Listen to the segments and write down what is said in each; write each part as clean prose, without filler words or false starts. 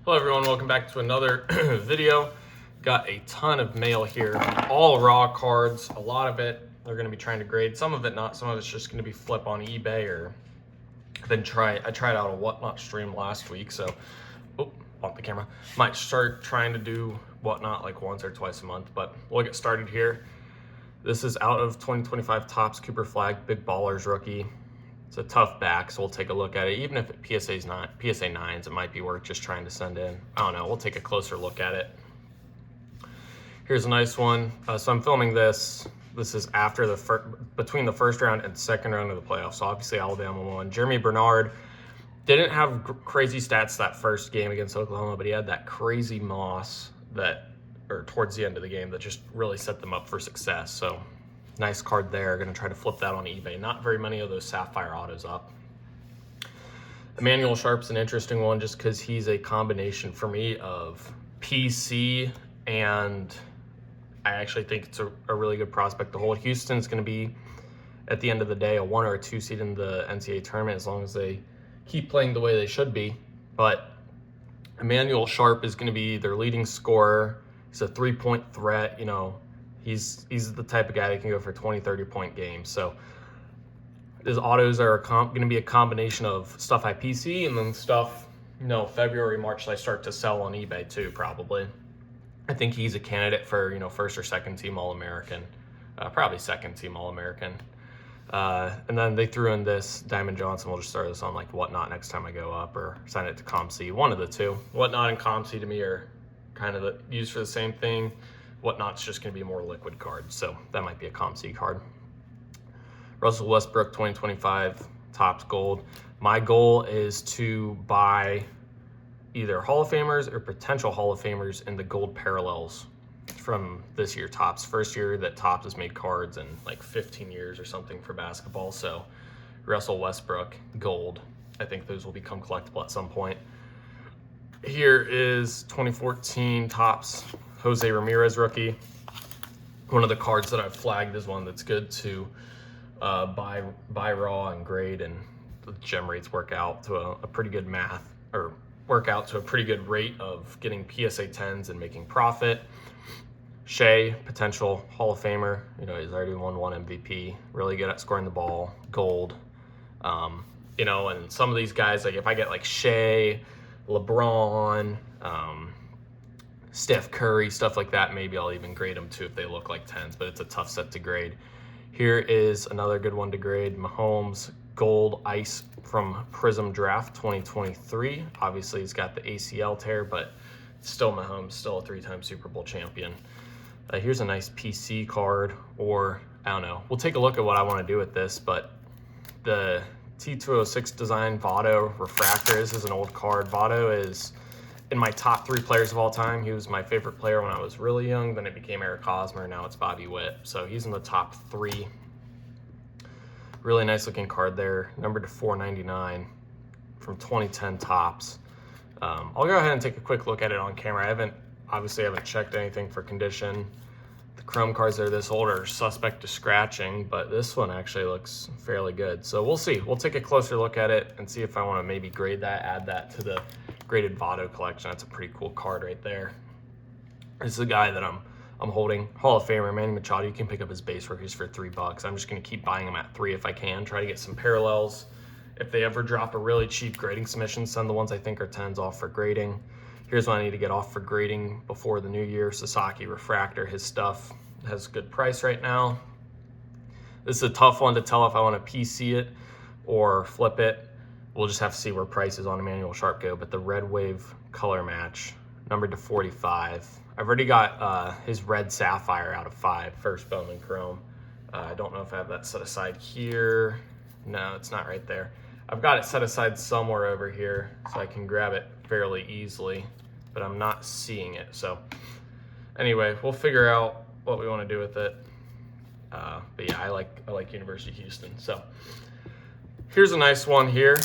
Hello everyone, welcome back to another video. Got a ton of mail here, all raw cards. A lot of it they're going to be trying to grade, some of it not, some of it's just going to be flip on eBay or then I tried out a Whatnot stream last week, so off the camera. Might start trying to do Whatnot like once or twice a month, but we'll get started here. This is out of 2025 Topps Cooper Flag Big Ballers rookie. It's a tough back, so we'll take a look at it. Even if it PSA 9s, it might be worth just trying to send in. I don't know. We'll take a closer look at it. Here's a nice one. So I'm filming this. This is after between the first round and second round of the playoffs. So obviously Alabama won. Jeremy Bernard didn't have crazy stats that first game against Oklahoma, but he had that crazy moss towards the end of the game that just really set them up for success. So nice card there. Going to try to flip that on eBay. Not very many of those Sapphire autos up. Emmanuel Sharp's an interesting one just because he's a combination for me of PC and I actually think it's a really good prospect to hold. Houston's going to be, at the end of the day, a 1 or a 2 seed in the NCAA tournament as long as they keep playing the way they should be. But Emmanuel Sharp is going to be their leading scorer. He's a 3-point threat. You know, he's the type of guy that can go for 20, 30-point games. So his autos are going to be a combination of stuff I PC and then stuff, February, March, I start to sell on eBay too, probably. I think he's a candidate for, first or second team All-American, probably second team All-American. And then they threw in this Diamond Johnson. We'll just start this on like Whatnot next time I go up or sign it to ComC. One of the two. Whatnot and ComC to me are kind of used for the same thing. Whatnot's just going to be a more liquid card. So that might be a ComC card. Russell Westbrook 2025 Topps Gold. My goal is to buy either Hall of Famers or potential Hall of Famers in the gold parallels from this year Topps. First year that Topps has made cards in like 15 years or something for basketball. So Russell Westbrook gold. I think those will become collectible at some point. Here is 2014 Topps Jose Ramirez rookie. One of the cards that I've flagged is one that's good to buy raw and grade, and the gem rates work out to a pretty good rate of getting PSA 10s and making profit. Shea, potential Hall of Famer. He's already won 1 MVP. Really good at scoring the ball. Gold. And some of these guys, like if I get like Shea, LeBron, Steph Curry, stuff like that, maybe I'll even grade them too if they look like 10s, but it's a tough set to grade. Here is another good one to grade. Mahomes Gold Ice from Prism Draft 2023. Obviously, he's got the ACL tear, but still Mahomes, still a 3-time Super Bowl champion. Here's a nice PC card, or I don't know. We'll take a look at what I want to do with this, but the T206 design Votto Refractor. This is an old card. Votto is in my top 3 players of all time. He was my favorite player when I was really young. Then it became Eric Hosmer. Now it's Bobby Witt. So he's in the top 3. Really nice looking card there. Numbered to 499 from 2010 Topps. I'll go ahead and take a quick look at it on camera. I haven't checked anything for condition. The chrome cards that are this old are suspect to scratching, but this one actually looks fairly good. So we'll see. We'll take a closer look at it and see if I want to maybe grade that, add that to the graded Votto collection. That's a pretty cool card right there. This is a guy that I'm holding. Hall of Famer Manny Machado. You can pick up his base rookies for $3. I'm just going to keep buying them at 3 if I can. Try to get some parallels. If they ever drop a really cheap grading submission, send the ones I think are 10s off for grading. Here's what I need to get off for grading before the new year. Sasaki Refractor. His stuff has a good price right now. This is a tough one to tell if I want to PC it or flip it. We'll just have to see where prices on Emmanuel Sharp go. But the Red Wave color match, numbered to 45. I've already got his Red Sapphire out of 5, first Bowman Chrome. I don't know if I have that set aside here. No, it's not right there. I've got it set aside somewhere over here so I can grab it fairly easily, but I'm not seeing it. So anyway, we'll figure out what we want to do with it. But yeah, I like University of Houston. So here's a nice one here.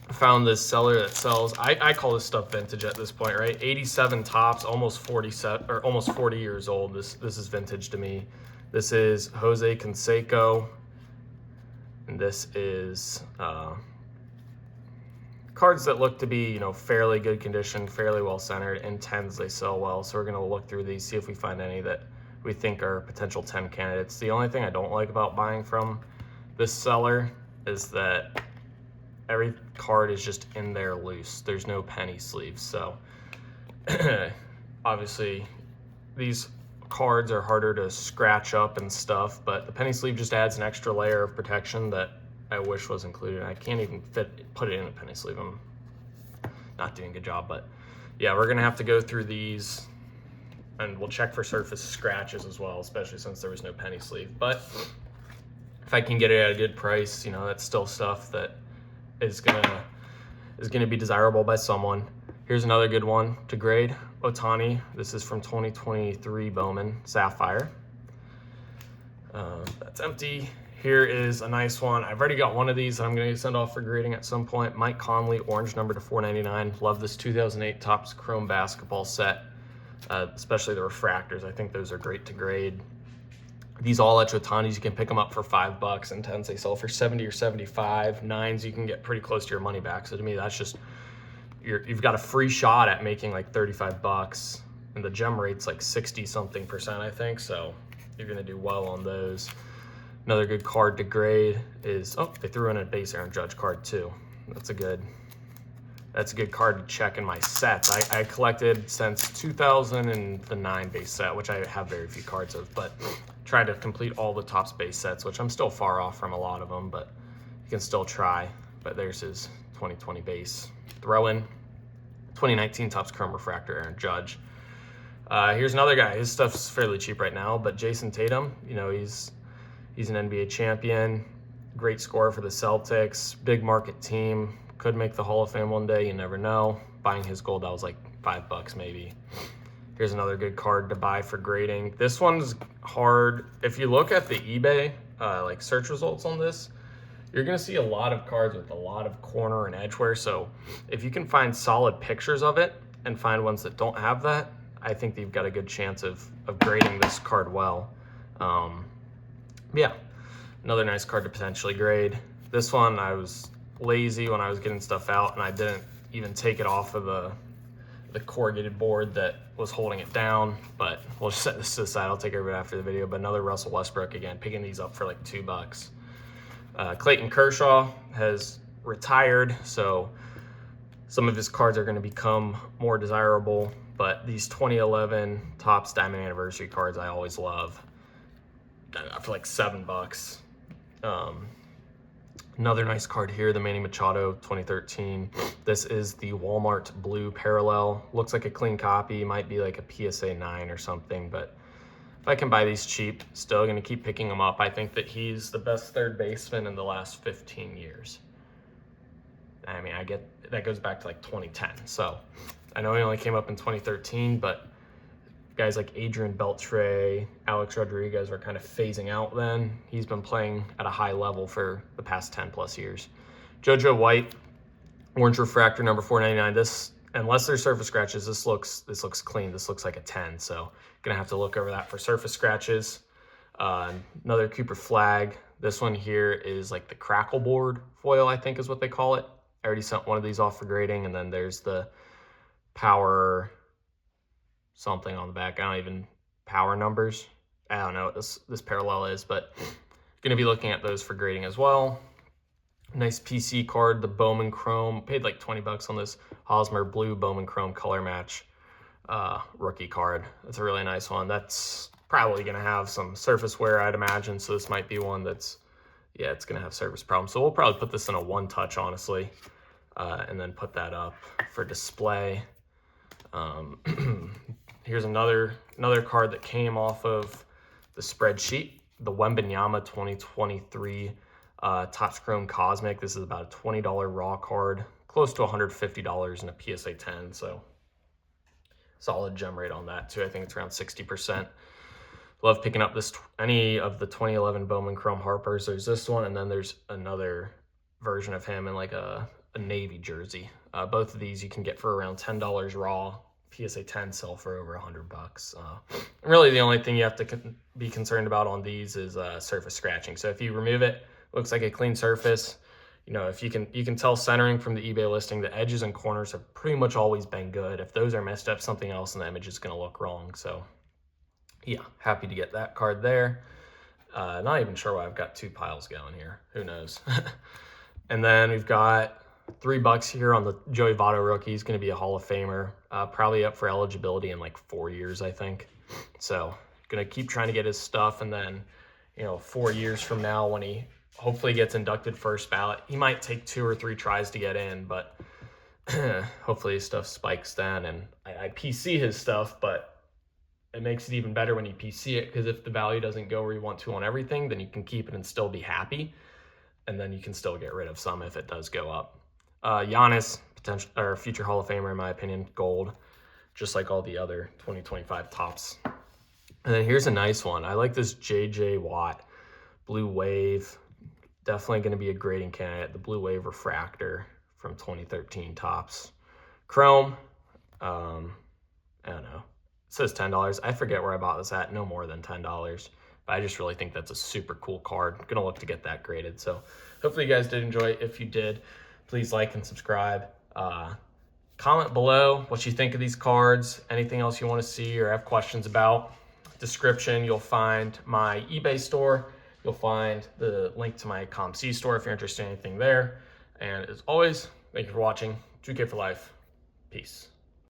I found this seller that sells, I call this stuff vintage at this point, right? 87 Topps, almost 40 years old. This is vintage to me. This is Jose Canseco, and this is cards that look to be, you know, fairly good condition, fairly well centered. In 10s, they sell well. So we're going to look through these, see if we find any that we think are potential 10 candidates. The only thing I don't like about buying from this seller is that every card is just in there loose. There's no penny sleeves. So obviously these cards are harder to scratch up and stuff, but the penny sleeve just adds an extra layer of protection that I wish was included. I can't even put it in a penny sleeve. I'm not doing a good job, but yeah, we're gonna have to go through these and we'll check for surface scratches as well, especially since there was no penny sleeve. But if I can get it at a good price, you know, that's still stuff that is gonna be desirable by someone. Here's another good one to grade. Ohtani. This is from 2023 Bowman Sapphire. That's empty. Here is a nice one. I've already got one of these that I'm going to send off for grading at some point. Mike Conley, orange number to 499. Love this 2008 Topps Chrome basketball set, especially the refractors. I think those are great to grade. These all-etch Ohtanis, you can pick them up for $5. And 10s, they sell for 70 or 75. 9s, you can get pretty close to your money back. So to me, that's just, you've got a free shot at making like $35. And the gem rate's like 60-something%, I think. So you're going to do well on those. Another good card to grade is, oh, they threw in a base Aaron Judge card too. That's a good card to check in my sets. I collected since 2009 base set, which I have very few cards of, but tried to complete all the Topps base sets, which I'm still far off from a lot of them, but you can still try. But there's his 2020 base. Throw in 2019 Topps Chrome Refractor Aaron Judge. Here's another guy. His stuff's fairly cheap right now, but Jason Tatum, you know, he's an NBA champion, great scorer for the Celtics, big market team, could make the Hall of Fame one day, you never know. Buying his gold, that was like $5 maybe. Here's another good card to buy for grading. This one's hard. If you look at the eBay like search results on this, you're gonna see a lot of cards with a lot of corner and edge wear. So if you can find solid pictures of it and find ones that don't have that, I think that you've got a good chance of grading this card well. Yeah, another nice card to potentially grade. This one, I was lazy when I was getting stuff out and I didn't even take it off of the corrugated board that was holding it down, but we'll just set this to the side. I'll take care of it after the video. But another Russell Westbrook, again, picking these up for like $2. Clayton Kershaw has retired, so some of his cards are going to become more desirable, but these 2011 Topps Diamond Anniversary cards I always love. For like $7. Another nice card here, the Manny Machado 2013. This is the Walmart Blue Parallel. Looks like a clean copy, might be like a PSA 9 or something, but if I can buy these cheap, still gonna keep picking them up. I think that he's the best third baseman in the last 15 years. I mean, I get, that goes back to like 2010. So I know he only came up in 2013, but guys like Adrian Beltre, Alex Rodriguez were kind of phasing out then. He's been playing at a high level for the past 10 plus years. JoJo White, orange refractor number 499. This, unless there's surface scratches, this looks clean. This looks like a 10, so gonna have to look over that for surface scratches. Another Cooper Flag. This one here is like the crackle board foil, I think is what they call it. I already sent one of these off for grading, and then there's the power something on the back. I don't even, power numbers. I don't know what this parallel is, but gonna be looking at those for grading as well. Nice PC card, the Bowman Chrome. Paid like $20 on this Hosmer Blue Bowman Chrome color match rookie card. That's a really nice one. That's probably gonna have some surface wear, I'd imagine. So this might be one that's, yeah, it's gonna have surface problems. So we'll probably put this in a one touch, honestly, and then put that up for display. Here's another card that came off of the spreadsheet, the Wembanyama 2023 Topps Chrome Cosmic. This is about a $20 raw card, close to $150 in a PSA 10, so solid gem rate on that too. I think it's around 60%. Love picking up any of the 2011 Bowman Chrome Harpers. There's this one, and then there's another version of him in like a Navy jersey. Both of these you can get for around $10 raw. PSA 10 sell for over $100. Really the only thing you have to be concerned about on these is surface scratching. So if you remove it, looks like a clean surface, You know, if you can tell centering from the eBay listing, the edges and corners have pretty much always been good. If those are messed up, something else in the image is going to look wrong. So yeah, happy to get that card there. Not even sure why I've got 2 piles going here. Who knows? And then we've got $3 here on the Joey Votto rookie. He's going to be a Hall of Famer, probably up for eligibility in like 4 years, I think. So going to keep trying to get his stuff, and then, you know, 4 years from now when he hopefully gets inducted first ballot, he might take 2 or 3 tries to get in, but hopefully his stuff spikes then. And I PC his stuff, but it makes it even better when you PC it, because if the value doesn't go where you want to on everything, then you can keep it and still be happy, and then you can still get rid of some if it does go up. Giannis, potential or future Hall of Famer in my opinion, gold, just like all the other 2025 tops. And then here's a nice one. I like this JJ Watt Blue Wave. Definitely going to be a grading candidate. The Blue Wave Refractor from 2013 tops. Chrome, I don't know. It says $10. I forget where I bought this at. No more than $10. But I just really think that's a super cool card. I'm going to look to get that graded. So hopefully you guys did enjoy it. If you did, please like and subscribe. Comment below what you think of these cards, anything else you want to see or have questions about. Description, you'll find my eBay store. You'll find the link to my ComC store if you're interested in anything there. And as always, thank you for watching. 2K for life. Peace.